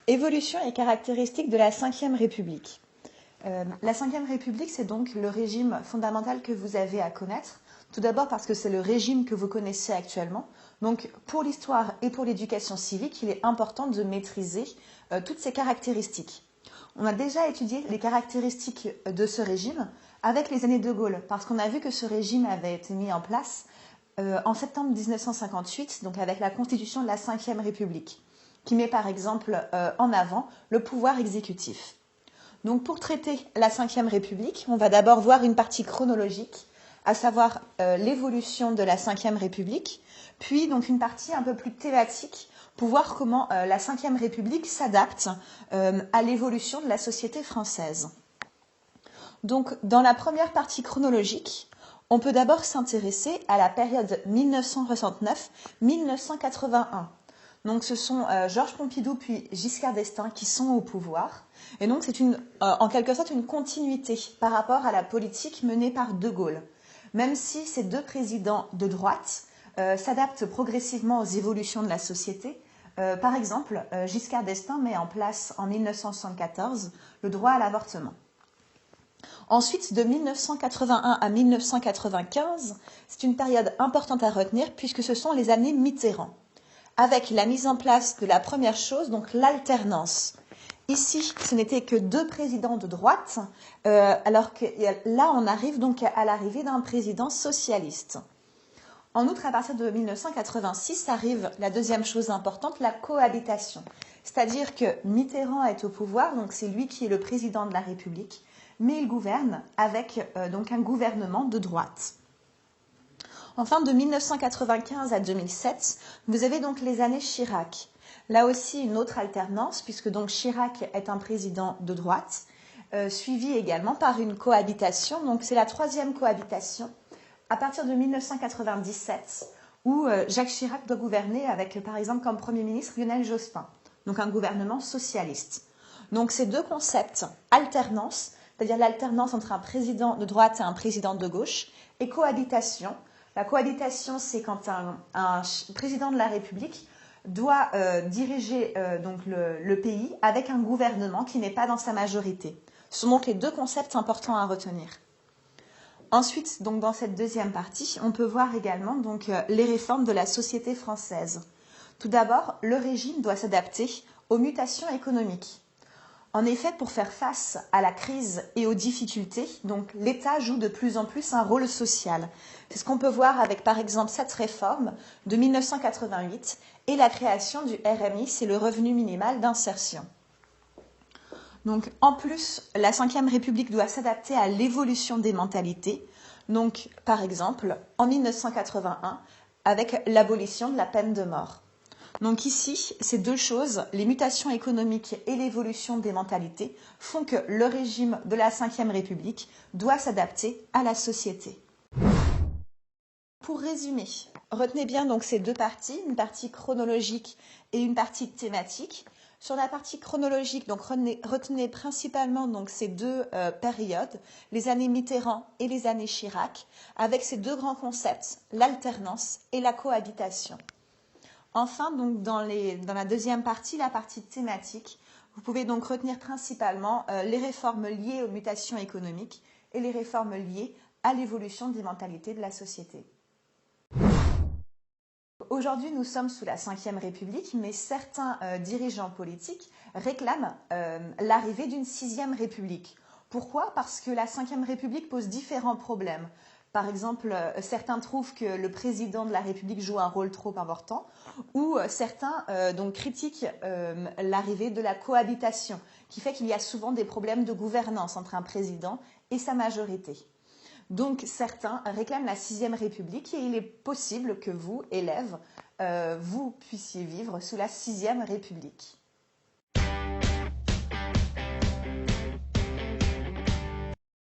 Évolution et caractéristiques de la Ve République. La Ve République, c'est donc le régime fondamental que vous avez à connaître. Tout d'abord parce que c'est le régime que vous connaissez actuellement. Donc pour l'histoire et pour l'éducation civique, il est important de maîtriser toutes ces caractéristiques. On a déjà étudié les caractéristiques de ce régime avec les années de Gaulle, parce qu'on a vu que ce régime avait été mis en place en septembre 1958, donc avec la constitution de la Ve République, qui met par exemple en avant le pouvoir exécutif. Donc pour traiter la Ve République, on va d'abord voir une partie chronologique, à savoir l'évolution de la Ve République, puis donc une partie un peu plus thématique pour voir comment la Ve République s'adapte à l'évolution de la société française. Donc dans la première partie chronologique, on peut d'abord s'intéresser à la période 1969-1981. Donc ce sont Georges Pompidou puis Giscard d'Estaing qui sont au pouvoir. Et donc c'est en quelque sorte une continuité par rapport à la politique menée par De Gaulle. Même si ces deux présidents de droite s'adaptent progressivement aux évolutions de la société. Par exemple, Giscard d'Estaing met en place en 1974 le droit à l'avortement. Ensuite, de 1981 à 1995, c'est une période importante à retenir puisque ce sont les années Mitterrand, avec la mise en place de la première chose, donc l'alternance. Ici, ce n'était que deux présidents de droite, alors que là, on arrive donc à l'arrivée d'un président socialiste. En outre, à partir de 1986, arrive la deuxième chose importante, la cohabitation. C'est-à-dire que Mitterrand est au pouvoir, donc c'est lui qui est le président de la République, mais il gouverne avec donc un gouvernement de droite. Enfin, de 1995 à 2007, vous avez donc les années Chirac. Là aussi, une autre alternance, puisque donc Chirac est un président de droite, suivi également par une cohabitation. Donc c'est la troisième cohabitation, à partir de 1997, où Jacques Chirac doit gouverner avec, par exemple, comme Premier ministre Lionel Jospin, donc un gouvernement socialiste. Donc ces deux concepts, alternance, c'est-à-dire l'alternance entre un président de droite et un président de gauche, et cohabitation. La cohabitation, c'est quand un président de la République doit diriger donc le pays avec un gouvernement qui n'est pas dans sa majorité. Ce sont donc les deux concepts importants à retenir. Ensuite, donc dans cette deuxième partie, on peut voir également donc, les réformes de la société française. Tout d'abord, le régime doit s'adapter aux mutations économiques. En effet, pour faire face à la crise et aux difficultés, donc l'État joue de plus en plus un rôle social. C'est ce qu'on peut voir avec, par exemple, cette réforme de 1988 et la création du RMI, c'est le revenu minimal d'insertion. Donc, en plus, la Ve République doit s'adapter à l'évolution des mentalités. Donc, par exemple, en 1981, avec l'abolition de la peine de mort. Donc ici, ces deux choses, les mutations économiques et l'évolution des mentalités, font que le régime de la Ve République doit s'adapter à la société. Pour résumer, retenez bien donc ces deux parties, une partie chronologique et une partie thématique. Sur la partie chronologique, donc retenez principalement donc ces deux périodes, les années Mitterrand et les années Chirac, avec ces deux grands concepts, l'alternance et la cohabitation. Enfin, donc dans la deuxième partie, la partie thématique, vous pouvez donc retenir principalement les réformes liées aux mutations économiques et les réformes liées à l'évolution des mentalités de la société. Aujourd'hui, nous sommes sous la Ve République, mais certains dirigeants politiques réclament l'arrivée d'une Sixième République. Pourquoi? Parce que la Ve République pose différents problèmes. Par exemple, certains trouvent que le président de la République joue un rôle trop important, ou certains donc critiquent l'arrivée de la cohabitation, qui fait qu'il y a souvent des problèmes de gouvernance entre un président et sa majorité. Donc certains réclament la Sixième République et il est possible que vous, élèves, vous puissiez vivre sous la Sixième République.